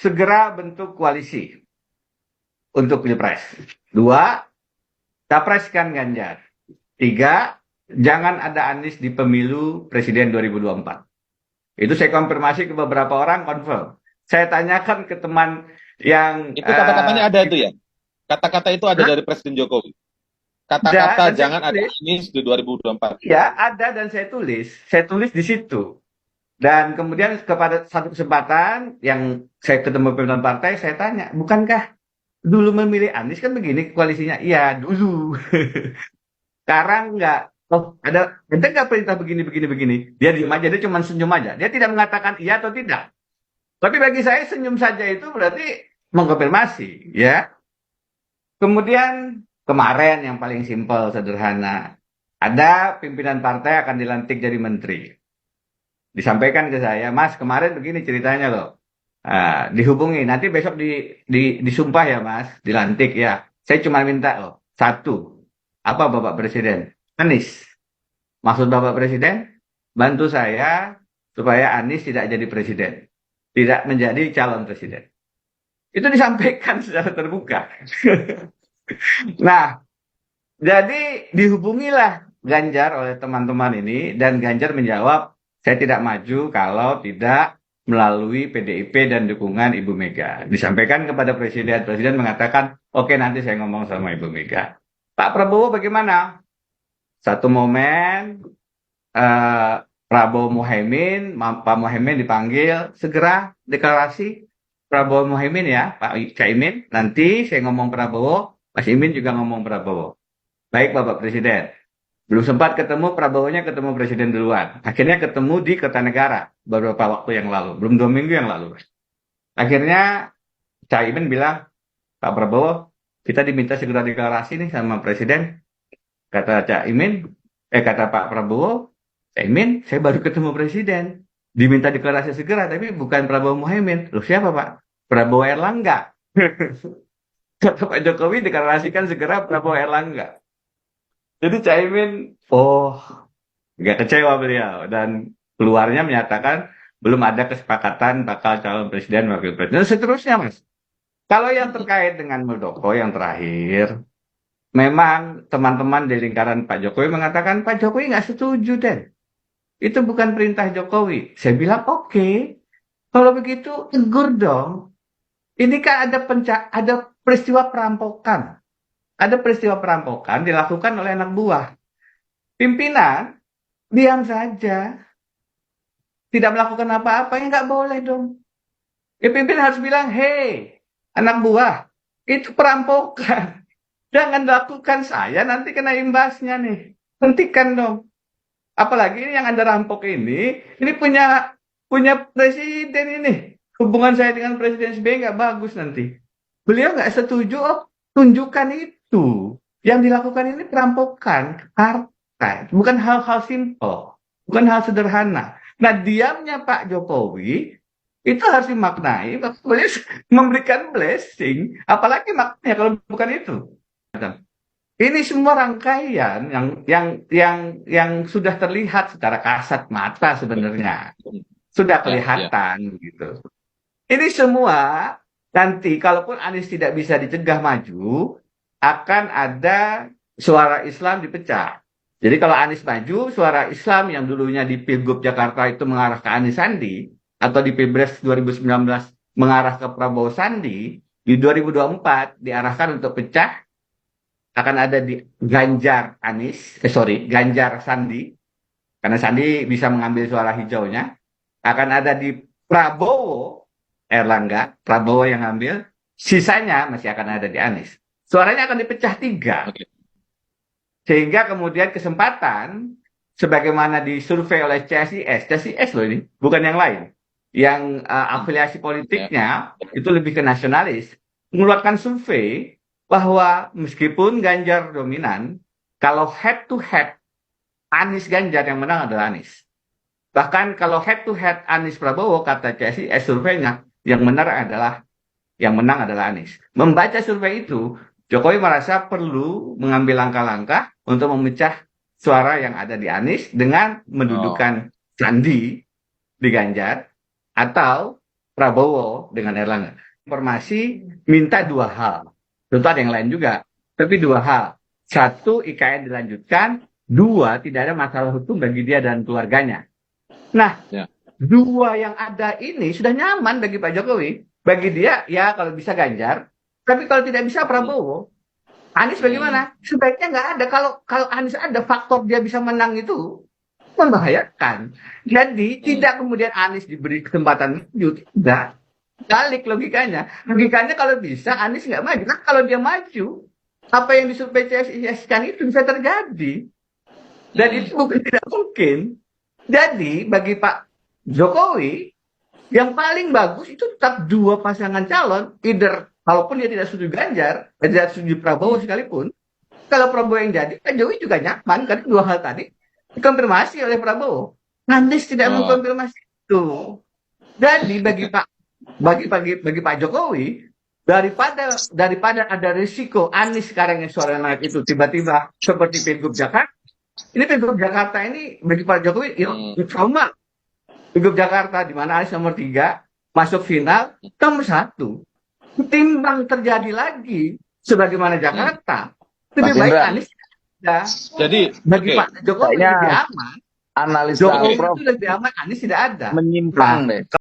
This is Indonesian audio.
segera bentuk koalisi untuk Pilpres. 2, capreskan Ganjar. 3, jangan ada Anies di pemilu Presiden 2024. Itu saya konfirmasi ke beberapa orang, confirm. Saya tanyakan ke teman yang Itu kata-katanya ada itu ya? Kata-kata itu ada dari Presiden Jokowi. ada Kata-kata dan saya jangan ada tulis. Anies di 2024. Ya, ada dan saya tulis. Saya tulis di situ. Dan kemudian kepada satu kesempatan yang saya ketemu pimpinan partai, saya tanya, bukankah dulu memilih Anies kan begini koalisinya? Iya, dulu. Sekarang enggak. Oh, ada nggak perintah begini, begini, begini? Dia diam aja, dia cuma senyum aja. Dia tidak mengatakan iya atau tidak. Tapi bagi saya senyum saja itu berarti mengkonfirmasi, ya. Kemudian kemarin yang paling simpel, sederhana. Ada pimpinan partai akan dilantik jadi menteri. Disampaikan ke saya, Mas, kemarin begini ceritanya loh. Dihubungi, nanti besok disumpah ya Mas, dilantik ya. Saya cuma minta loh, satu, apa Bapak Presiden? Anies. Maksud Bapak Presiden, bantu saya supaya Anies tidak jadi presiden. Tidak menjadi calon presiden. Itu disampaikan secara terbuka. Nah, jadi dihubungilah Ganjar oleh teman-teman ini dan Ganjar menjawab, saya tidak maju kalau tidak melalui PDIP dan dukungan Ibu Mega. Disampaikan kepada Presiden, Presiden mengatakan, oke nanti saya ngomong sama Ibu Mega. Pak Prabowo bagaimana? Satu momen eh, Prabowo Muhaimin, Pak Muhaimin dipanggil, segera deklarasi Prabowo Muhaimin ya, Pak Caimin. Nanti saya ngomong Prabowo, Mas Imin juga ngomong Prabowo. Baik Bapak Presiden. Belum sempat ketemu, Prabowo-nya ketemu Presiden duluan. Akhirnya ketemu di Kertanegara beberapa waktu yang lalu. Belum 2 minggu yang lalu. Akhirnya Caimin bilang, Pak Prabowo, kita diminta segera deklarasi nih sama Presiden. Kata Caimin, kata Pak Prabowo, Caimin, saya baru ketemu Presiden. Diminta deklarasi segera, tapi bukan Prabowo Muhaimin. Loh siapa Pak? Prabowo Erlangga. Kata Pak Jokowi deklarasikan segera Prabowo Erlangga. Jadi Caimin, oh, nggak kecewa beliau dan keluarnya menyatakan belum ada kesepakatan bakal calon presiden wakil presiden dan seterusnya Mas. Kalau yang terkait dengan Muldoko yang terakhir, memang teman-teman di lingkaran Pak Jokowi mengatakan Pak Jokowi nggak setuju Den. Itu bukan perintah Jokowi. Saya bilang oke. Kalau begitu tegur dong. Ini kan ada peristiwa perampokan. Ada peristiwa perampokan dilakukan oleh anak buah. Pimpinan diam saja, tidak melakukan apa-apa, ya nggak boleh dong. Ya pimpinan harus bilang, hei, anak buah, itu perampokan. Jangan lakukan saya, nanti kena imbasnya nih. Hentikan dong. Apalagi ini yang Anda rampok ini punya punya presiden ini. Hubungan saya dengan Presiden SBY nggak bagus nanti. Beliau nggak setuju, oh, tunjukkan itu. Yang dilakukan ini perampokan partai, bukan hal-hal simpel, bukan hal sederhana. Nah, diamnya Pak Jokowi itu harus dimaknai, beliau memberikan blessing, apalagi maknanya kalau bukan itu. Ini semua rangkaian yang sudah terlihat secara kasat mata sebenarnya, sudah Ya, ya. kelihatan gitu. Ini semua nanti kalaupun Anies tidak bisa dicegah maju, akan ada suara Islam dipecah. Jadi kalau Anies maju, suara Islam yang dulunya di Pilgub Jakarta itu mengarah ke Anies Sandi, atau di Pilpres 2019 mengarah ke Prabowo Sandi, di 2024 diarahkan untuk pecah, akan ada di Ganjar Anies, Ganjar Sandi, karena Sandi bisa mengambil suara hijaunya, akan ada di Prabowo Erlangga, Prabowo yang ambil, sisanya masih akan ada di Anies. Suaranya akan dipecah 3. Oke. Sehingga kemudian kesempatan, sebagaimana disurvei oleh CSIS loh ini, bukan yang lain, yang afiliasi Ya. politiknya itu lebih ke nasionalis, mengeluarkan survei bahwa meskipun Ganjar dominan, kalau head to head, Anies Ganjar yang menang adalah Anies. Bahkan kalau head to head Anies Prabowo, kata CSIS surveinya, yang menang adalah Anies. Membaca survei itu, Jokowi merasa perlu mengambil langkah-langkah untuk memecah suara yang ada di Anies dengan Oh, mendudukan Sandi di Ganjar, atau Prabowo dengan Erlangga. Informasi minta dua hal. Tentu ada yang lain juga. Tapi dua hal. Satu, IKN dilanjutkan. Dua, tidak ada masalah hukum bagi dia dan keluarganya. Nah, Ya. dua yang ada ini sudah nyaman bagi Pak Jokowi. Bagi dia, ya kalau bisa Ganjar. Tapi kalau tidak bisa Prabowo. Anies bagaimana? Sebaiknya nggak ada. Kalau Anies ada faktor dia bisa menang itu membahayakan. Jadi tidak kemudian Anies diberi kesempatan maju, tidak. Balik logikanya. Logikanya kalau bisa Anies nggak maju. Nah, kalau dia maju, apa yang disurvei PCSI-kan itu bisa terjadi. Dan itu bukan tidak mungkin. Jadi bagi Pak Jokowi, yang paling bagus itu tetap dua pasangan calon, either kalaupun dia tidak setuju Ganjar, tidak setuju Prabowo sekalipun, kalau Prabowo yang jadi, Pak Jokowi juga nyaman, karena dua hal tadi dikonfirmasi oleh Prabowo. Anies tidak mengkonfirmasi itu. Jadi bagi Pak Jokowi, daripada ada risiko Anies sekarang yang suara naik itu tiba-tiba seperti Pilgub Jakarta, ini Pilgub Jakarta ini bagi Pak Jokowi trauma. Pilgub Jakarta di mana Anies nomor 3 masuk final nomor 1. Ketimbang terjadi lagi sebagaimana Jakarta, lebih Mas baik Indra. Anies tidak. Jadi Bagi oke. Pak Jokowi Kayaknya lebih aman. analisa Jokowi Prof itu lebih aman, Anies tidak ada. menyimpang deh.